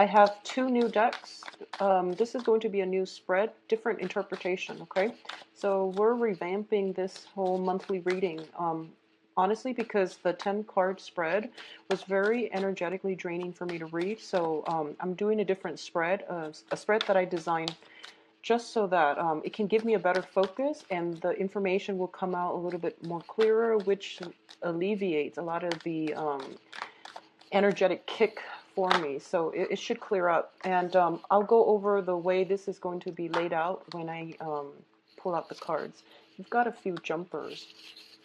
I have two new decks. This is going to be a new spread, different interpretation, okay? So we're revamping this whole monthly reading, honestly, because the 10 card spread was very energetically draining for me to read. So I'm doing a different spread, a spread that I designed just so that it can give me a better focus and the information will come out a little bit more clearer, which alleviates a lot of the energetic kick for me. So it should clear up. And I'll go over the way this is going to be laid out when I pull out the cards. You've got a few jumpers.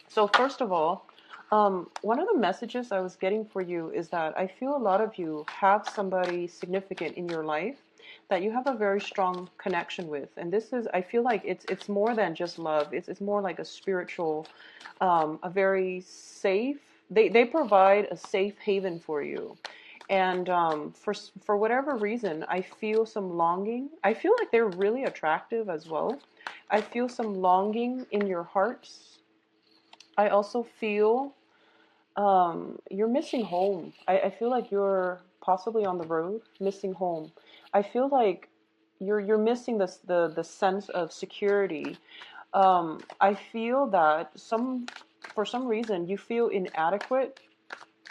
So first of all, one of the messages I was getting for you is that I feel a lot of you have somebody significant in your life that you have a very strong connection with. And this is, I feel like it's more than just love. It's more like a spiritual, a very safe, they provide a safe haven for you. And for whatever reason, I feel some longing. I feel like they're really attractive as well. I feel some longing in your hearts. I also feel you're missing home. I feel like you're possibly on the road, missing home. I feel like you're missing the sense of security. I feel that for some reason you feel inadequate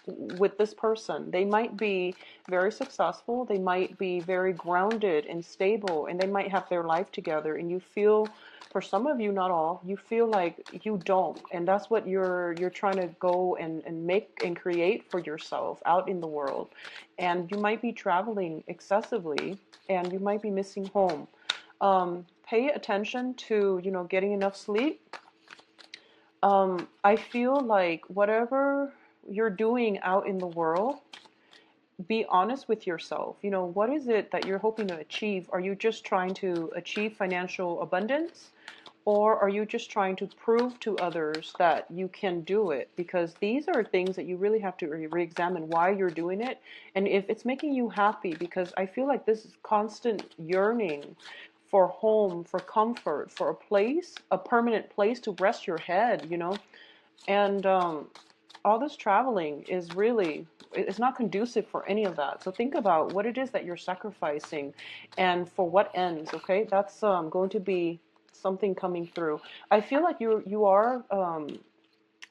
with this person. They might be very successful, they might be very grounded and stable, and they might have their life together, and you feel, for some of you, not all, you feel like you don't. And that's what you're trying to go and make and create for yourself out in the world. And you might be traveling excessively and you might be missing home. Pay attention to, getting enough sleep. I feel like whatever you're doing out in the world, be honest with yourself. What is it that you're hoping to achieve? Are you just trying to achieve financial abundance? Or are you just trying to prove to others that you can do it? Because these are things that you really have to re-examine why you're doing it. And if it's making you happy, because I feel like this constant yearning for home, for comfort, for a place, a permanent place to rest your head, And all this traveling is really, it's not conducive for any of that. So think about what it is that you're sacrificing and for what ends, okay? That's going to be something coming through. I feel like you are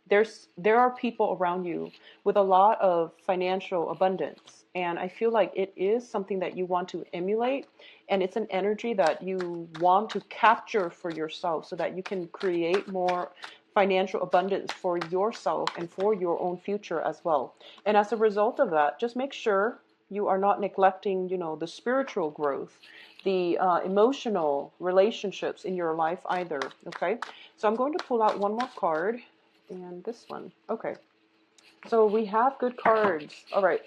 there are people around you with a lot of financial abundance, and I feel like it is something that you want to emulate, and it's an energy that you want to capture for yourself so that you can create more financial abundance for yourself and for your own future as well. And as a result of that, just make sure you are not neglecting, the spiritual growth, the emotional relationships in your life either. Okay, so I'm going to pull out one more card, and this one. Okay, so we have good cards. All right,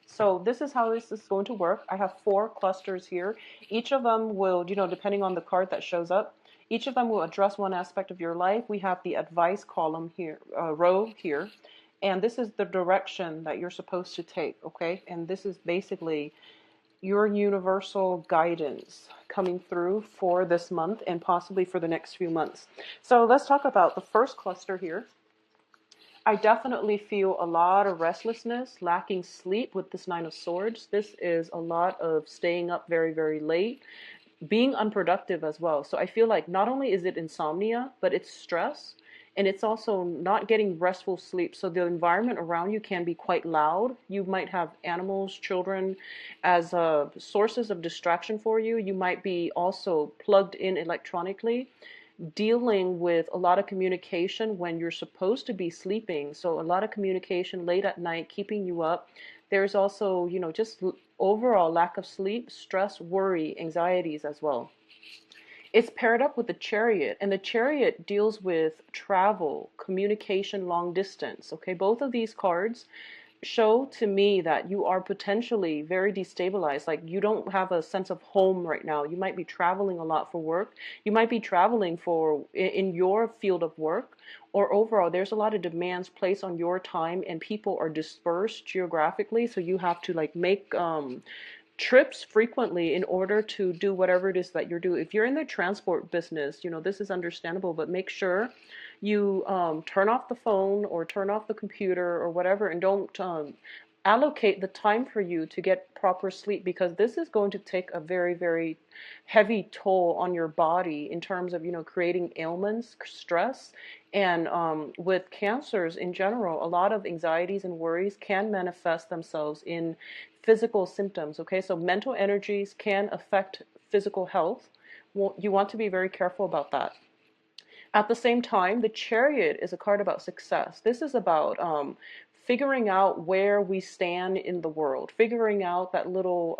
so this is how this is going to work. I have 4 clusters here. Each of them will, depending on the card that shows up, each of them will address one aspect of your life. We have the advice column here, row here, and this is the direction that you're supposed to take, okay? And this is basically your universal guidance coming through for this month and possibly for the next few months. So let's talk about the first cluster here. I definitely feel a lot of restlessness, lacking sleep with this 9 of Swords. This is a lot of staying up very, very late, being unproductive as well. So I feel like not only is it insomnia, but it's stress, and it's also not getting restful sleep. So the environment around you can be quite loud. You might have animals, children as sources of distraction for you. You might be also plugged in electronically, dealing with a lot of communication when you're supposed to be sleeping. So a lot of communication late at night, keeping you up. There's also, just overall lack of sleep, stress, worry, anxieties as well. It's paired up with the Chariot, and the Chariot deals with travel, communication, long distance. Okay, both of these cards show to me that you are potentially very destabilized. Like you don't have a sense of home right now. You might be traveling a lot for work. You might be traveling in your field of work, or overall there's a lot of demands placed on your time and people are dispersed geographically. So you have to like make trips frequently in order to do whatever it is that you're doing. If you're in the transport business, this is understandable, but make sure you turn off the phone or turn off the computer or whatever, and don't allocate the time for you to get proper sleep, because this is going to take a very, very heavy toll on your body in terms of, creating ailments, stress. And with cancers in general, a lot of anxieties and worries can manifest themselves in physical symptoms. Okay, so mental energies can affect physical health. Well, you want to be very careful about that. At the same time, the Chariot is a card about success. This is about figuring out where we stand in the world, figuring out that little,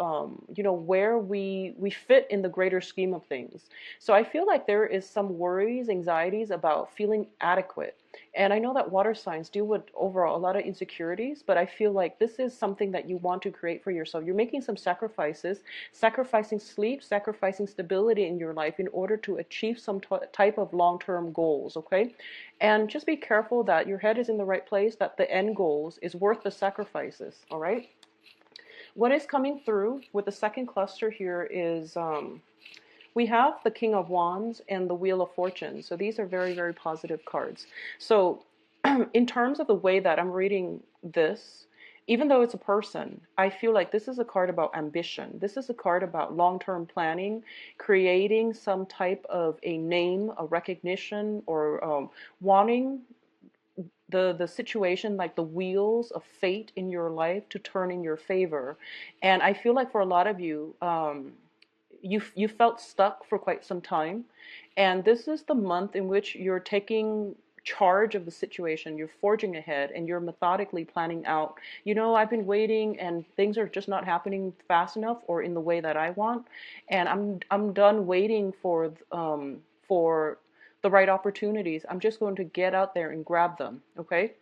where we fit in the greater scheme of things. So I feel like there is some worries, anxieties about feeling adequate. And I know that water signs deal with overall a lot of insecurities, but I feel like this is something that you want to create for yourself. You're making some sacrifices, sacrificing sleep, sacrificing stability in your life in order to achieve some type of long-term goals, okay? And just be careful that your head is in the right place, that the end goals is worth the sacrifices, all right? What is coming through with the second cluster here is we have the King of Wands and the Wheel of Fortune. So these are very, very positive cards. So in terms of the way that I'm reading this, even though it's a person, I feel like this is a card about ambition. This is a card about long-term planning, creating some type of a name, a recognition, or wanting the situation, like the wheels of fate in your life, to turn in your favor. And I feel like for a lot of you, you felt stuck for quite some time, and this is the month in which you're taking charge of the situation. You're forging ahead and you're methodically planning out, I've been waiting and things are just not happening fast enough or in the way that I want, and I'm done waiting for the right opportunities. I'm just going to get out there and grab them, okay?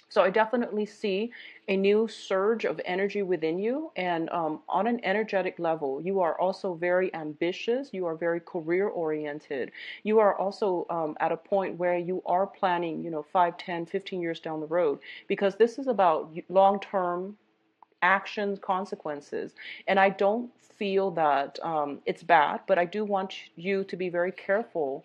So I definitely see a new surge of energy within you, and on an energetic level, you are also very ambitious. You are very career oriented. You are also at a point where you are planning, 5, 10, 15 years down the road, because this is about long-term actions, consequences. And I don't feel that it's bad, but I do want you to be very careful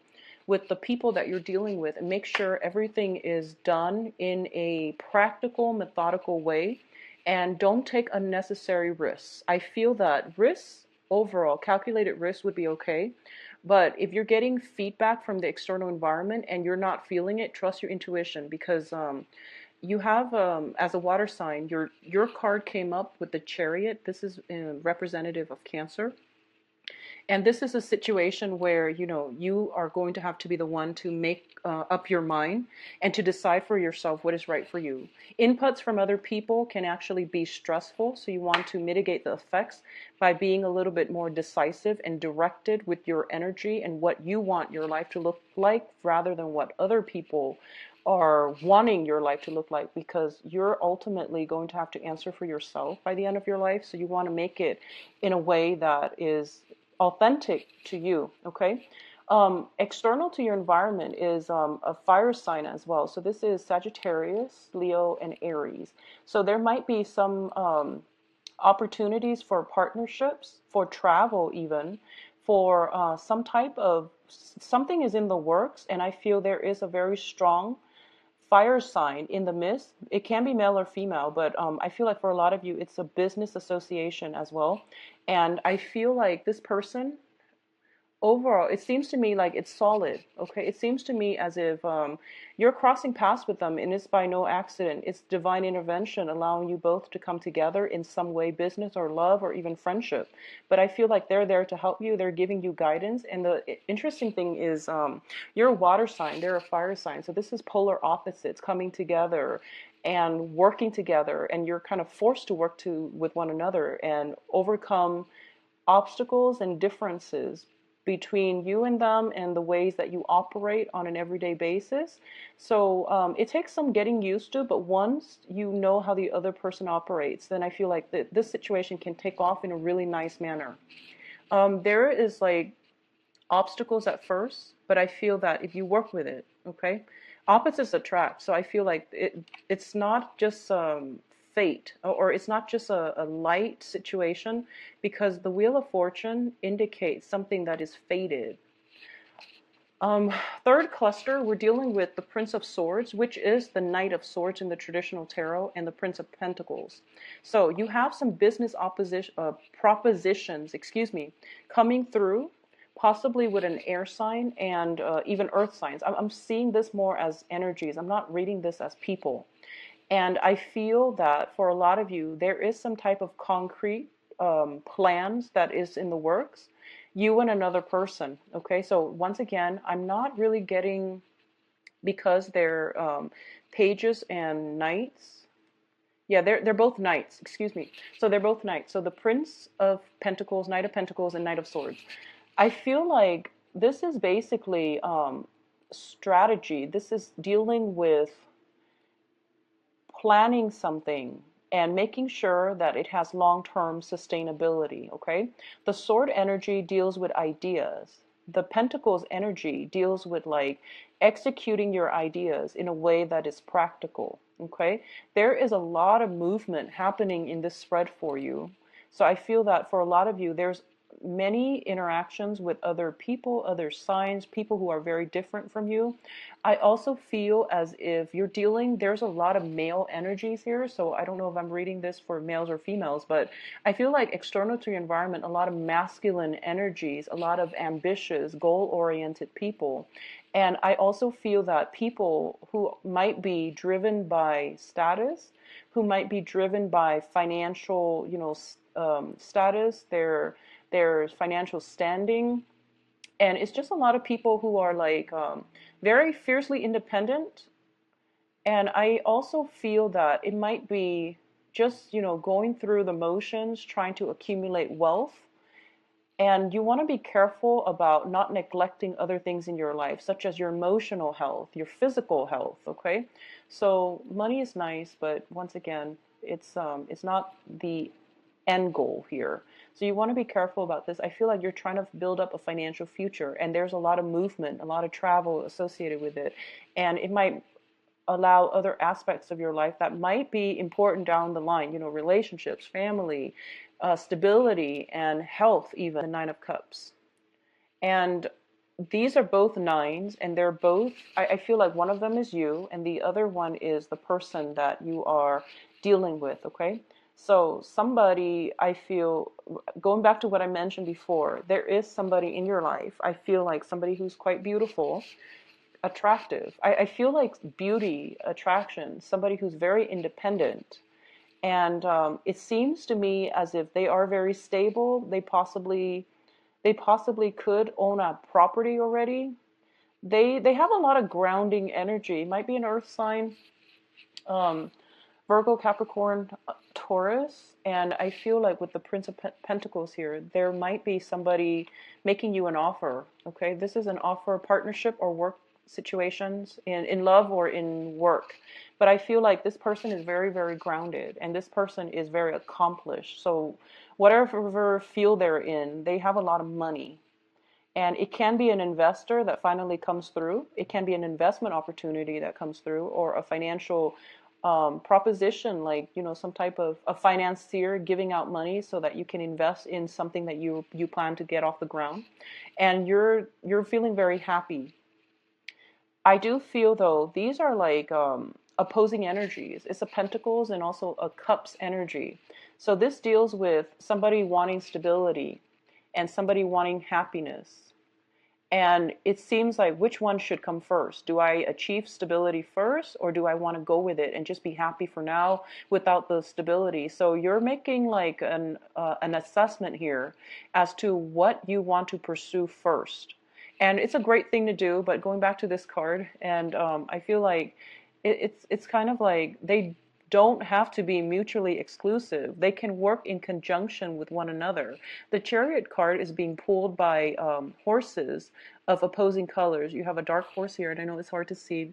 with the people that you're dealing with, and make sure everything is done in a practical, methodical way, and don't take unnecessary risks. I feel that risks, overall, calculated risks would be okay, but if you're getting feedback from the external environment and you're not feeling it, trust your intuition, because you have, as a water sign, your card came up with the Chariot. This is representative of Cancer. And this is a situation where, you are going to have to be the one to make up your mind and to decide for yourself what is right for you. Inputs from other people can actually be stressful, so you want to mitigate the effects by being a little bit more decisive and directed with your energy and what you want your life to look like, rather than what other people are wanting your life to look like, because you're ultimately going to have to answer for yourself by the end of your life. So you want to make it in a way that is authentic to you, okay? External to your environment is a fire sign as well. So this is Sagittarius, Leo, and Aries. So there might be some opportunities for partnerships, for travel even, for some type of, something is in the works, and I feel there is a very strong fire sign in the midst. It can be male or female, but I feel like for a lot of you, it's a business association as well. And I feel like this person, overall, it seems to me like it's solid, okay? It seems to me as if you're crossing paths with them, and it's by no accident. It's divine intervention allowing you both to come together in some way, business or love or even friendship. But I feel like they're there to help you. They're giving you guidance. And the interesting thing is you're a water sign, they're a fire sign. So this is polar opposites coming together and working together, and you're kind of forced to work with one another and overcome obstacles and differences between you and them and the ways that you operate on an everyday basis. So it takes some getting used to, but once you know how the other person operates, then I feel like this situation can take off in a really nice manner. There is like obstacles at first, but I feel that if you work with it, okay, opposites attract. So I feel like it's not just fate, or it's not just a light situation, because the Wheel of Fortune indicates something that is fated. Um, Third cluster, we're dealing with the Prince of Swords, which is the Knight of Swords in the traditional tarot, and the Prince of Pentacles. So you have some business propositions, excuse me, coming through, possibly with an air sign and even earth signs. I'm seeing this more as energies. I'm not reading this as people. And I feel that for a lot of you, there is some type of concrete plans that is in the works, you and another person. Okay, so once again, I'm not really getting, because they're pages and knights. Yeah, they're both knights. Excuse me. So they're both knights. So the Prince of Pentacles, Knight of Pentacles, and Knight of Swords. I feel like this is basically strategy. This is dealing with planning something and making sure that it has long-term sustainability, okay? The sword energy deals with ideas. The pentacles energy deals with like executing your ideas in a way that is practical, okay? There is a lot of movement happening in this spread for you. So I feel that for a lot of you, there's many interactions with other people, other signs, people who are very different from you. I also feel as if you're dealing, there's a lot of male energies here. So I don't know if I'm reading this for males or females, but I feel like external to your environment, a lot of masculine energies, a lot of ambitious, goal-oriented people. And I also feel that people who might be driven by status, who might be driven by financial, status, their financial standing. And it's just a lot of people who are like very fiercely independent. And I also feel that it might be just, going through the motions, trying to accumulate wealth. And you want to be careful about not neglecting other things in your life, such as your emotional health, your physical health, okay? So money is nice, but once again, it's not the end goal here. So you want to be careful about this. I feel like you're trying to build up a financial future, and there's a lot of movement, a lot of travel associated with it. And it might allow other aspects of your life that might be important down the line, relationships, family, stability, and health, even the Nine of Cups. And these are both nines, and they're both, I feel like one of them is you, and the other one is the person that you are dealing with, okay? So somebody, I feel, going back to what I mentioned before, there is somebody in your life, I feel like somebody who's quite beautiful, attractive. I feel like beauty, attraction, somebody who's very independent. And it seems to me as if they are very stable. They possibly could own a property already. They have a lot of grounding energy. It might be an earth sign, Virgo, Capricorn, Taurus. And I feel like with the Prince of Pentacles here, there might be somebody making you an offer. Okay, this is an offer, partnership, or work situations in love or in work. But I feel like this person is very, very grounded, and this person is very accomplished. So whatever field they're in, they have a lot of money. And it can be an investor that finally comes through. It can be an investment opportunity that comes through, or a financial proposition, like, some type of a financier giving out money so that you can invest in something that you plan to get off the ground. And you're feeling very happy. I do feel, though, these are like opposing energies. It's a Pentacles and also a Cups energy. So this deals with somebody wanting stability and somebody wanting happiness. And it seems like, which one should come first? Do I achieve stability first, or do I want to go with it and just be happy for now without the stability? So you're making like an assessment here as to what you want to pursue first. And it's a great thing to do, but going back to this card, and I feel like it's kind of like they don't have to be mutually exclusive. They can work in conjunction with one another. The Chariot card is being pulled by horses of opposing colors. You have a dark horse here, and I know it's hard to see.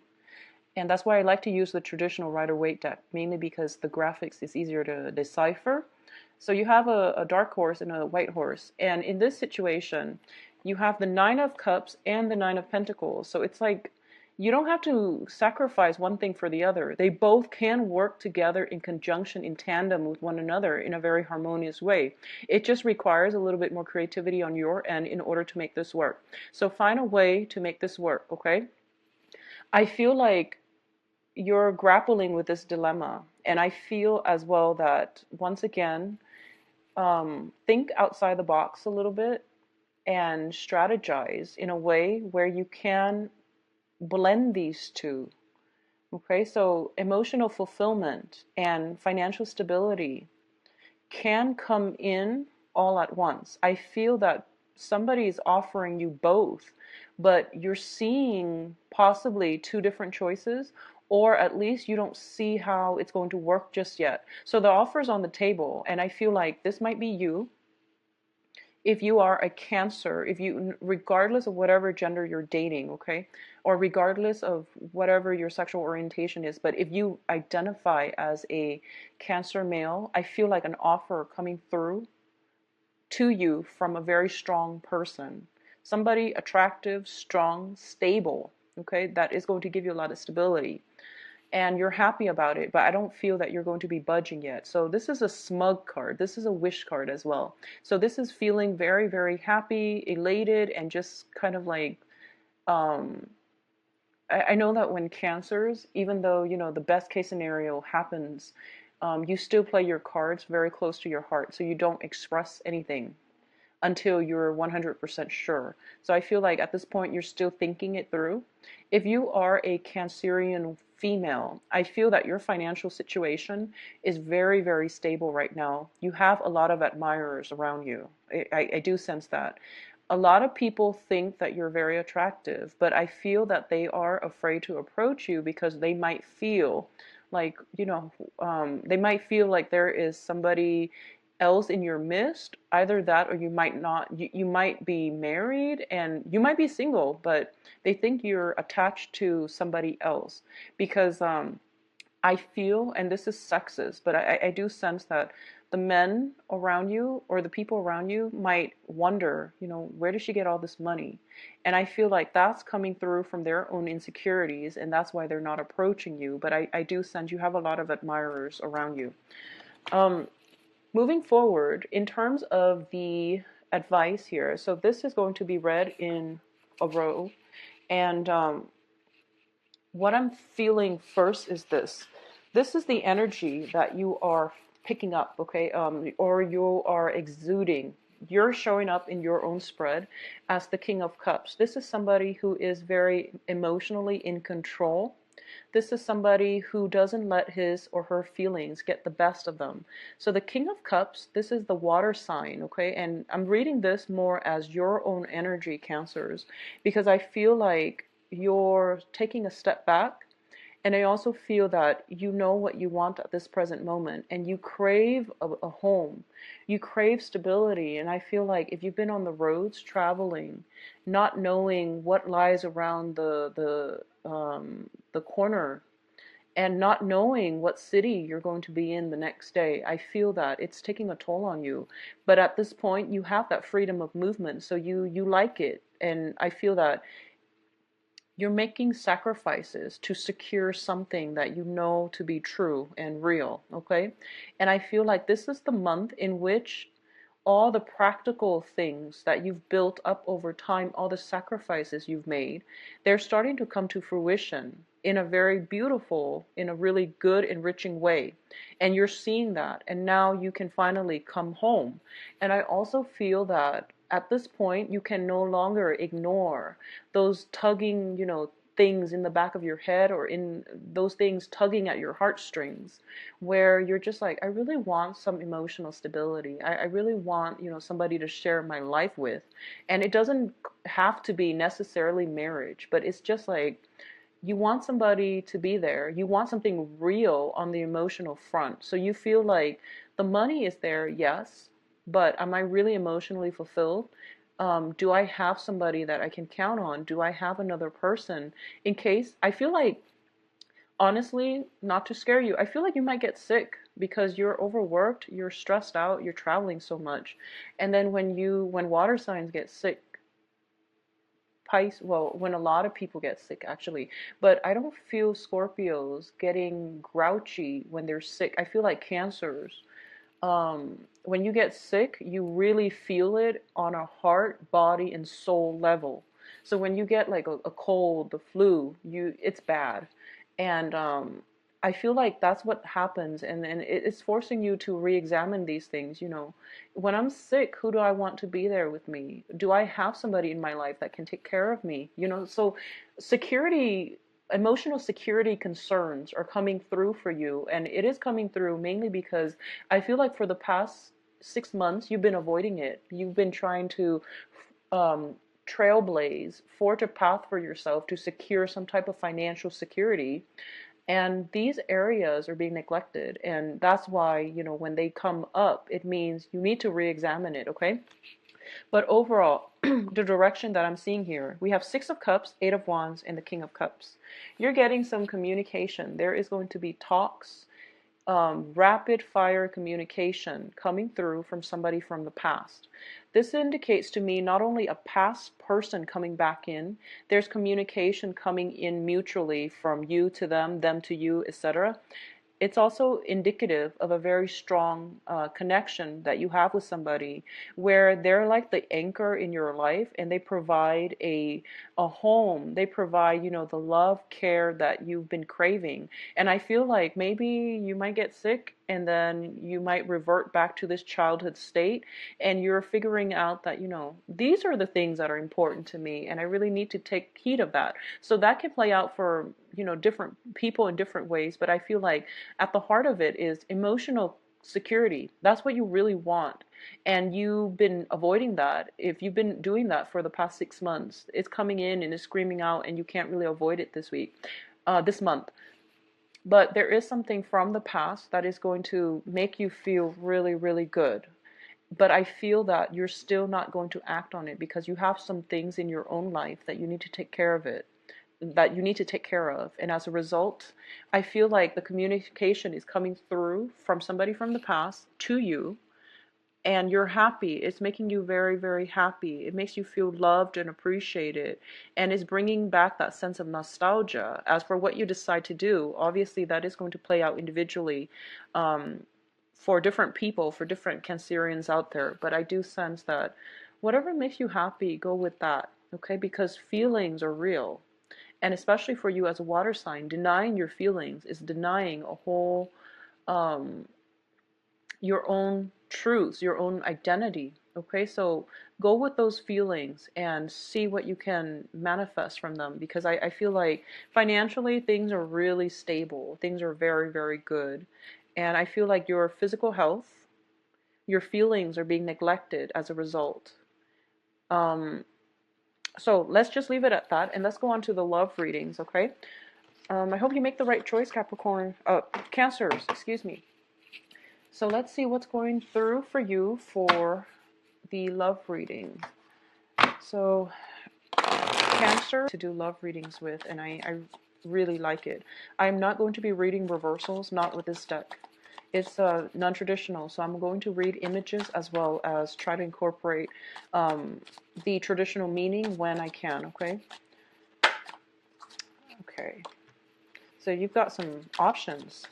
And that's why I like to use the traditional Rider-Waite deck, mainly because the graphics is easier to decipher. So you have a dark horse and a white horse. And in this situation, you have the Nine of Cups and the Nine of Pentacles. So it's like You don't have to sacrifice one thing for the other. They both can work together in conjunction, in tandem with one another in a very harmonious way. It just requires a little bit more creativity on your end in order to make this work. So find a way to make this work, okay? I feel like you're grappling with this dilemma. And I feel as well that, once again, think outside the box a little bit and strategize in a way where you can blend these two. Okay, so emotional fulfillment and financial stability can come in all at once. I feel that somebody is offering you both, but you're seeing possibly two different choices, or at least you don't see how it's going to work just yet. So the offer's on the table, and I feel like this might be you. If you are a Cancer, if you, regardless of whatever gender you're dating, okay, or regardless of whatever your sexual orientation is, but if you identify as a Cancer male, I feel like an offer coming through to you from a very strong person, somebody attractive, strong, stable, okay, that is going to give you a lot of stability. And you're happy about it, but I don't feel that you're going to be budging yet. So this is a smug card. This is a wish card as well. So this is feeling very, very happy, elated, and just kind of like, um, I know that when Cancers, even though, you know, the best case scenario happens, you still play your cards very close to your heart. So you don't express anything until you're 100% sure. So I feel like at this point you're still thinking it through. If you are a Cancerian female, I feel that your financial situation is very, very stable right now. You have a lot of admirers around you. I do sense that. A lot of people think that you're very attractive, but I feel that they are afraid to approach you because they might feel like, you know, they might feel like there is somebody else in your midst. Either that, or you might not, you might be married and you might be single, but they think you're attached to somebody else because I feel, and this is sexist, but I do sense that the men around you or the people around you might wonder, you know, where does she get all this money? And I feel like that's coming through from their own insecurities, and that's why they're not approaching you. But I do sense you have a lot of admirers around you. Um, Moving forward, in terms of the advice here, so this is going to be read in a row, and what I'm feeling first is this. This is the energy that you are picking up, okay, or you are exuding. You're showing up in your own spread as the King of Cups. This is somebody who is very emotionally in control. This is somebody who doesn't let his or her feelings get the best of them. So the King of Cups, this is the water sign, okay? And I'm reading this more as your own energy, Cancers, because I feel like you're taking a step back. And I also feel that you know what you want at this present moment, and you crave a home. You crave stability. And I feel like if you've been on the roads traveling, not knowing what lies around the corner, and not knowing what city you're going to be in the next day, I feel that it's taking a toll on you. But at this point, you have that freedom of movement, so you like it. And I feel that you're making sacrifices to secure something that you know to be true and real, okay? And I feel like this is the month in which all the practical things that you've built up over time, all the sacrifices you've made, they're starting to come to fruition in a very beautiful, in a really good, enriching way. And you're seeing that, and now you can finally come home. And I also feel that at this point, you can no longer ignore those tugging, you know, things in the back of your head, or in those things tugging at your heartstrings, where you're just like, I really want some emotional stability. I really want, you know, somebody to share my life with. And it doesn't have to be necessarily marriage, but it's just like, you want somebody to be there. You want something real on the emotional front. So you feel like the money is there, yes, but am I really emotionally fulfilled? Do I have somebody that I can count on? Do I have another person in case? I feel like, honestly, not to scare you, I feel like you might get sick because you're overworked, you're stressed out, you're traveling so much. And then when water signs get sick, well, when a lot of people get sick actually, but I don't feel Scorpios getting grouchy when they're sick. I feel like Cancers, when you get sick, you really feel it on a heart, body, and soul level. So when you get like a cold, the flu, it's bad. And I feel like that's what happens, and it's forcing you to re-examine these things, you know. When I'm sick, who do I want to be there with me? Do I have somebody in my life that can take care of me? You know, so security, emotional security concerns are coming through for you, and it is coming through mainly because I feel like for the past 6 months you've been avoiding it. You've been trying to um, trailblaze, forge a path for yourself to secure some type of financial security, and these areas are being neglected, and that's why, you know, when they come up, it means you need to re-examine it, okay? But overall, the direction that I'm seeing here, we have Six of Cups, Eight of Wands, and the King of Cups. You're getting some communication. There is going to be talks, rapid fire communication coming through from somebody from the past. This indicates to me not only a past person coming back in, there's communication coming in mutually from you to them to you, etc. It's also indicative of a very strong connection that you have with somebody where they're like the anchor in your life, and they provide a home. They provide, you know, the love, care that you've been craving. And I feel like maybe you might get sick and then you might revert back to this childhood state, and you're figuring out that, you know, these are the things that are important to me and I really need to take heed of that. So that can play out for, you know, different people in different ways, but I feel like at the heart of it is emotional security. That's what you really want. And you've been avoiding that. If you've been doing that for the past 6 months, it's coming in and it's screaming out, and you can't really avoid it this month. But there is something from the past that is going to make you feel really, really good. But I feel that you're still not going to act on it because you have some things in your own life that you need to take care of it, that you need to take care of. And as a result, I feel like the communication is coming through from somebody from the past to you, and you're happy. It's making you very, very happy. It makes you feel loved and appreciated, and it's bringing back that sense of nostalgia. As for what you decide to do, obviously that is going to play out individually, for different people, for different Cancerians out there. But I do sense that whatever makes you happy, go with that, okay? Because feelings are real. And especially for you as a water sign, denying your feelings is denying a whole, um, your own truths, your own identity. Okay, so go with those feelings and see what you can manifest from them, because I feel like financially things are really stable. Things are very, very good. And I feel like your physical health, your feelings are being neglected as a result. Um, so let's just leave it at that, and let's go on to the love readings, okay? I hope you make the right choice, Capricorn. Cancers, excuse me. So let's see what's going through for you for the love reading. So Cancer to do love readings with, and I really like it. I'm not going to be reading reversals, not with this deck. It's non-traditional, so I'm going to read images as well as try to incorporate the traditional meaning when I can, okay? Okay. So you've got some options.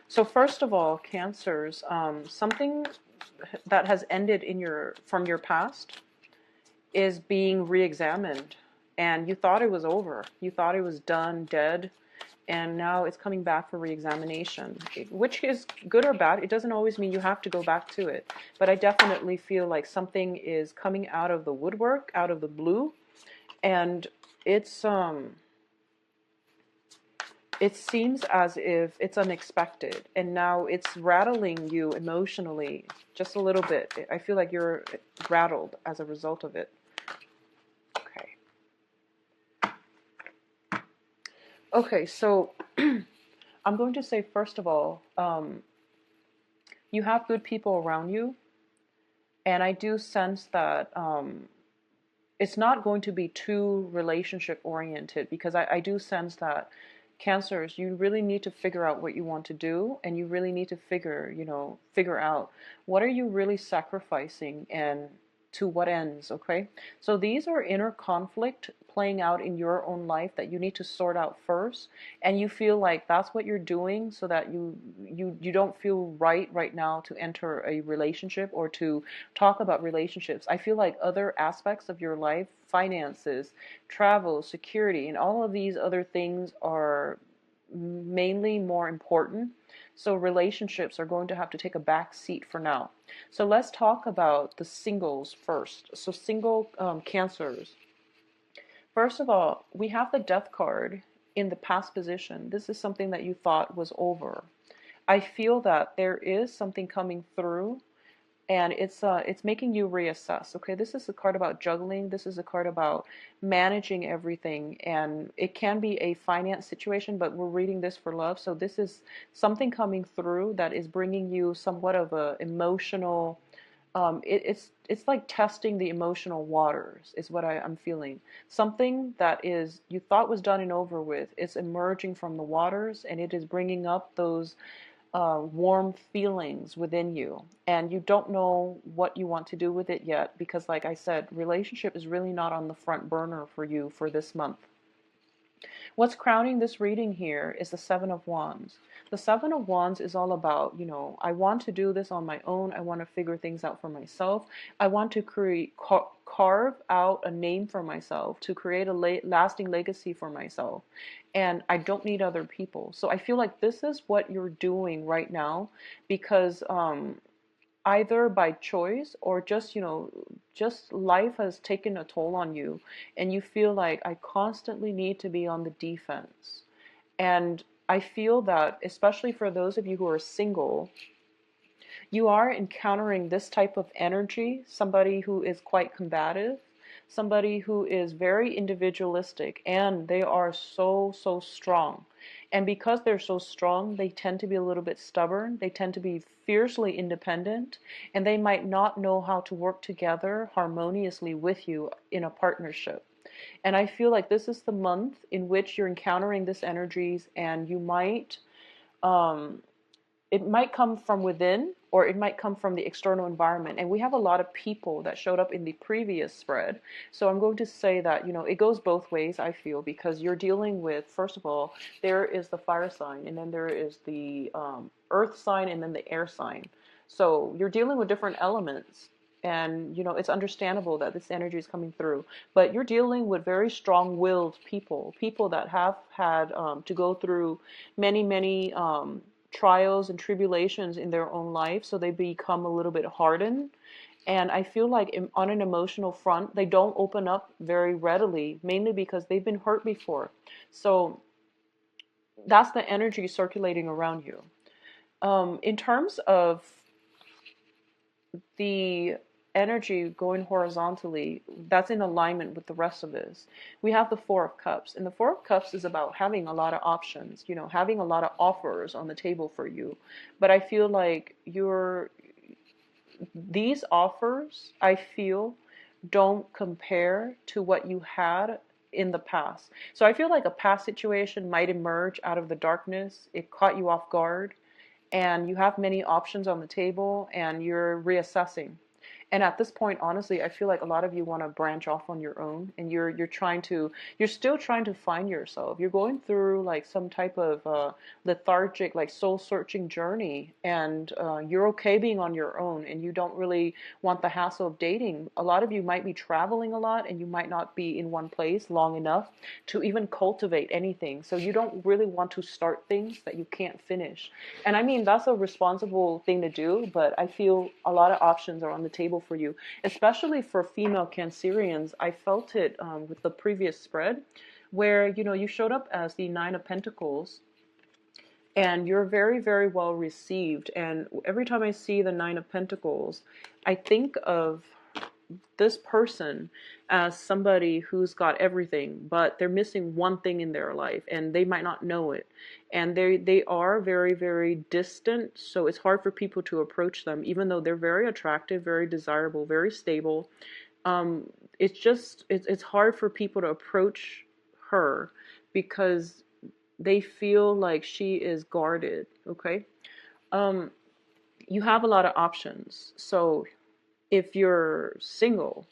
So first of all, Cancers, something that has ended from your past is being re-examined, and you thought it was over. You thought it was done, dead, and now it's coming back for re-examination, which is good or bad. It doesn't always mean you have to go back to it, but I definitely feel like something is coming out of the woodwork, out of the blue, and it seems as if it's unexpected, and now it's rattling you emotionally just a little bit. I feel like you're rattled as a result of it. Okay, so I'm going to say, first of all, you have good people around you, and I do sense that it's not going to be too relationship oriented, because I do sense that Cancers, you really need to figure out what you want to do, and you really need to figure out what are you really sacrificing and to what ends, okay? So these are inner conflict playing out in your own life that you need to sort out first, and you feel like that's what you're doing so that you don't feel right now to enter a relationship or to talk about relationships. I feel like other aspects of your life, finances, travel, security, and all of these other things are mainly more important. So relationships are going to have to take a back seat for now. So let's talk about the singles first. So single cancers. First of all, we have the death card in the past position. This is something that you thought was over. I feel that there is something coming through, and it's making you reassess. Okay, this is a card about juggling. This is a card about managing everything, and it can be a finance situation, but we're reading this for love. So this is something coming through that is bringing you somewhat of a emotional. It's like testing the emotional waters is what I'm feeling. Something that is you thought was done and over with. It's emerging from the waters, and it is bringing up those warm feelings within you, and you don't know what you want to do with it yet because, like I said, relationship is really not on the front burner for you for this month. What's crowning this reading here is the Seven of Wands. The Seven of Wands is all about, I want to do this on my own. I want to figure things out for myself. I want to carve out a name for myself, to create a lasting legacy for myself. And I don't need other people. So I feel like this is what you're doing right now because either by choice or just life has taken a toll on you, and you feel like I constantly need to be on the defense. And I feel that, especially for those of you who are single, you are encountering this type of energy, somebody who is quite combative, somebody who is very individualistic, and they are so strong. And because they're so strong, they tend to be a little bit stubborn. They tend to be fiercely independent, and they might not know how to work together harmoniously with you in a partnership. And I feel like this is the month in which you're encountering this energies, and you might it might come from within or it might come from the external environment. And we have a lot of people that showed up in the previous spread. So I'm going to say that, it goes both ways, I feel, because you're dealing with, first of all, there is the fire sign, and then there is the earth sign, and then the air sign. So you're dealing with different elements. And, it's understandable that this energy is coming through. But you're dealing with very strong-willed people that have had to go through many trials and tribulations in their own life, so they become a little bit hardened. And I feel like on an emotional front, they don't open up very readily, mainly because they've been hurt before. So that's the energy circulating around you. In terms of the energy going horizontally, that's in alignment with the rest of this. We have the Four of Cups, and the Four of Cups is about having a lot of options, having a lot of offers on the table for you. But I feel like these offers, I feel, don't compare to what you had in the past. So I feel like a past situation might emerge out of the darkness. It caught you off guard, and you have many options on the table, and you're reassessing. And at this point, honestly, I feel like a lot of you want to branch off on your own, and you're still trying to find yourself. You're going through like some type of lethargic, like soul searching journey, and you're okay being on your own, and you don't really want the hassle of dating. A lot of you might be traveling a lot, and you might not be in one place long enough to even cultivate anything. So you don't really want to start things that you can't finish. And I mean, that's a responsible thing to do, but I feel a lot of options are on the table for you, especially for female Cancerians. I felt it with the previous spread where, you showed up as the Nine of Pentacles, and you're very well received. And every time I see the Nine of Pentacles, I think of this person as somebody who's got everything, but they're missing one thing in their life, and they might not know it. And they are very distant, so it's hard for people to approach them, even though they're very attractive, very desirable, very stable. It's hard for people to approach her because they feel like she is guarded, okay? Um, you have a lot of options. So if you're single,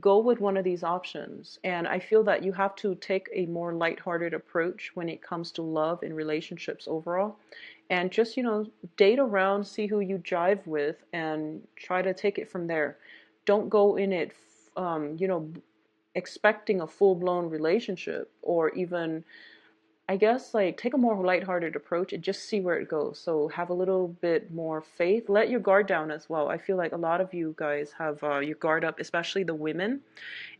go with one of these options. And I feel that you have to take a more lighthearted approach when it comes to love and relationships overall. And just, date around, see who you jive with, and try to take it from there. Don't go in it, expecting a full blown relationship, or even, I guess, like, take a more lighthearted approach and just see where it goes. So have a little bit more faith. Let your guard down as well. I feel like a lot of you guys have your guard up, especially the women.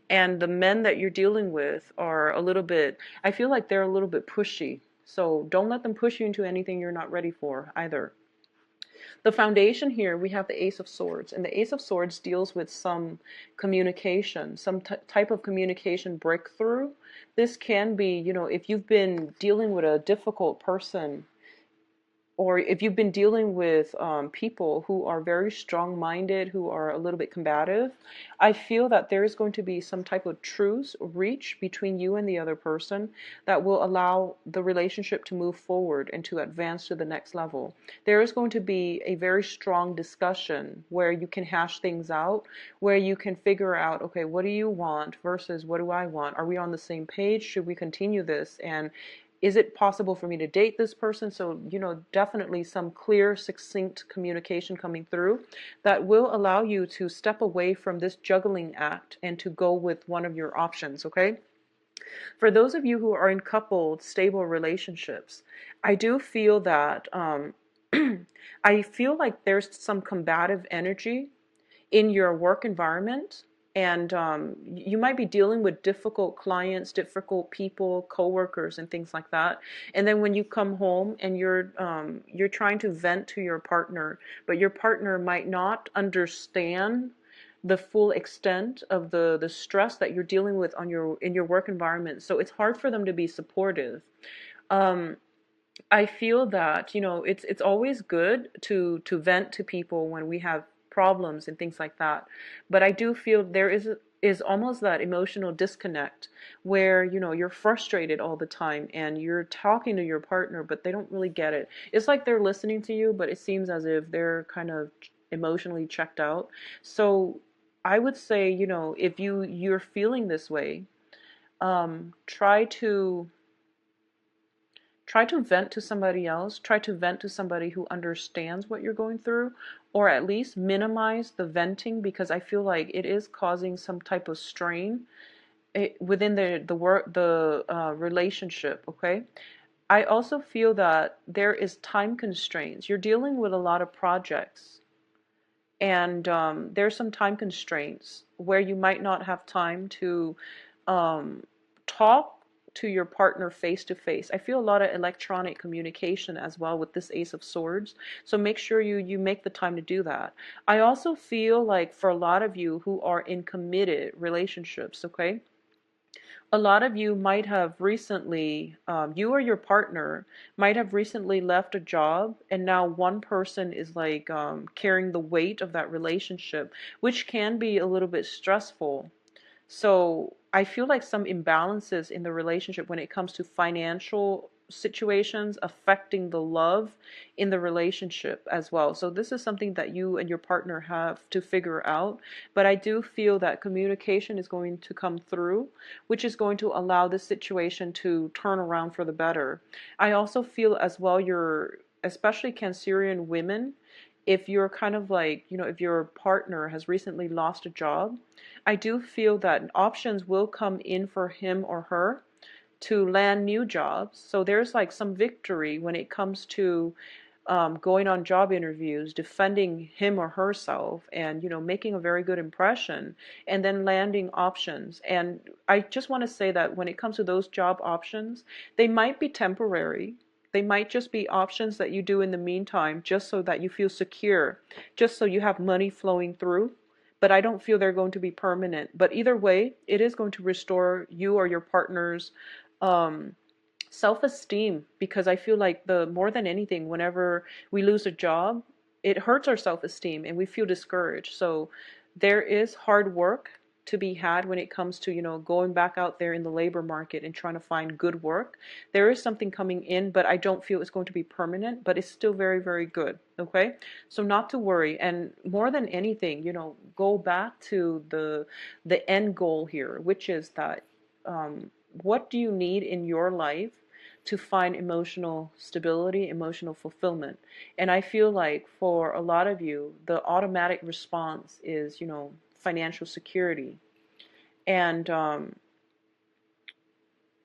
And the men that you're dealing with are a little bit, I feel like they're a little bit pushy. So don't let them push you into anything you're not ready for either. The foundation here, we have the Ace of Swords, and the Ace of Swords deals with some communication, some type of communication breakthrough. This can be, if you've been dealing with a difficult person, or if you've been dealing with people who are very strong-minded, who are a little bit combative, I feel that there is going to be some type of truce, reach between you and the other person that will allow the relationship to move forward and to advance to the next level. There is going to be a very strong discussion where you can hash things out, where you can figure out, okay, what do you want versus what do I want? Are we on the same page? Should we continue this? And is it possible for me to date this person? So, definitely some clear, succinct communication coming through that will allow you to step away from this juggling act and to go with one of your options, okay? For those of you who are in coupled, stable relationships, I do feel that, I feel like there's some combative energy in your work environment, and you might be dealing with difficult clients, difficult people, coworkers, and things like that. And then when you come home and you're trying to vent to your partner, but your partner might not understand the full extent of the stress that you're dealing with in your work environment. So it's hard for them to be supportive. Um, I feel that, it's always good to vent to people when we have problems and things like that. But I do feel there is almost that emotional disconnect where, you're frustrated all the time and you're talking to your partner, but they don't really get it. It's like they're listening to you, but it seems as if they're kind of emotionally checked out. So I would say, if you're feeling this way, try to vent to somebody else. Try to vent to somebody who understands what you're going through, or at least minimize the venting, because I feel like it is causing some type of strain within the relationship. Okay. I also feel that there is time constraints. You're dealing with a lot of projects, and there's some time constraints where you might not have time to talk to your partner face to face. I feel a lot of electronic communication as well with this Ace of Swords. So make sure you make the time to do that. I also feel like for a lot of you who are in committed relationships, okay, a lot of you might have recently, you or your partner might have recently left a job, and now one person is like carrying the weight of that relationship, which can be a little bit stressful. So I feel like some imbalances in the relationship when it comes to financial situations affecting the love in the relationship as well. So this is something that you and your partner have to figure out. But I do feel that communication is going to come through, which is going to allow this situation to turn around for the better. I also feel as well, especially Cancerian women, if you're kind of like, if your partner has recently lost a job, I do feel that options will come in for him or her to land new jobs. So there's like some victory when it comes to going on job interviews, defending him or herself, and making a very good impression, and then landing options. And I just want to say that when it comes to those job options, they might be temporary. They might just be options that you do in the meantime, just so that you feel secure, just so you have money flowing through. But I don't feel they're going to be permanent. But either way, it is going to restore you or your partner's um, self-esteem, because I feel like more than anything, whenever we lose a job, it hurts our self-esteem and we feel discouraged. So there is hard work to be had when it comes to, going back out there in the labor market and trying to find good work. There is something coming in, but I don't feel it's going to be permanent, but it's still very, very good. Okay? So not to worry. And more than anything, go back to the end goal here, which is that what do you need in your life to find emotional stability, emotional fulfillment? And I feel like for a lot of you, the automatic response is, financial security. And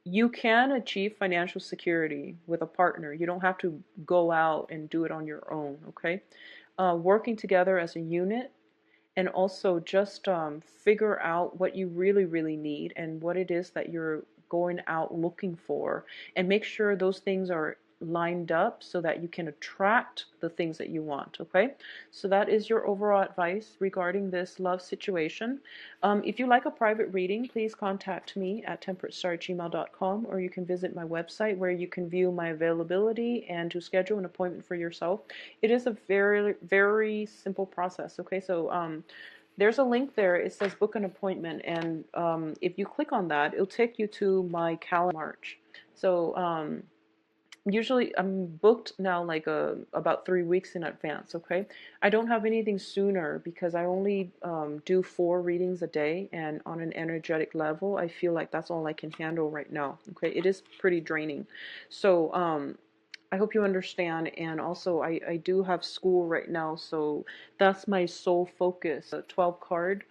you can achieve financial security with a partner. You don't have to go out and do it on your own, okay? Working together as a unit, and also just figure out what you really, really need and what it is that you're going out looking for, and make sure those things are lined up so that you can attract the things that you want. Okay, so that is your overall advice regarding this love situation. If you like a private reading, please contact me at temperatestar@gmail.com, or you can visit my website where you can view my availability and to schedule an appointment for yourself. It is a very, very simple process. Okay, so there's a link there. It says book an appointment, and if you click on that, it'll take you to my calendar March. So usually I'm booked now like about 3 weeks in advance. Okay, I don't have anything sooner because I only do 4 readings a day, and on an energetic level I feel like that's all I can handle right now. Okay, it is pretty draining. So I hope you understand. And also I do have school right now, so that's my sole focus. A 12 card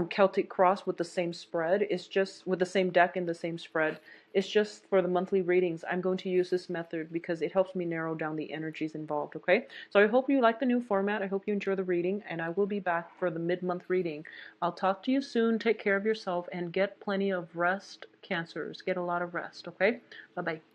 Celtic Cross with the same spread. It's just with the same deck and the same spread. It's just for the monthly readings. I'm going to use this method because it helps me narrow down the energies involved. Okay, so I hope you like the new format. I hope you enjoy the reading, and I will be back for the mid-month reading. I'll talk to you soon. Take care of yourself and get plenty of rest, Cancers. Get a lot of rest. Okay, bye bye.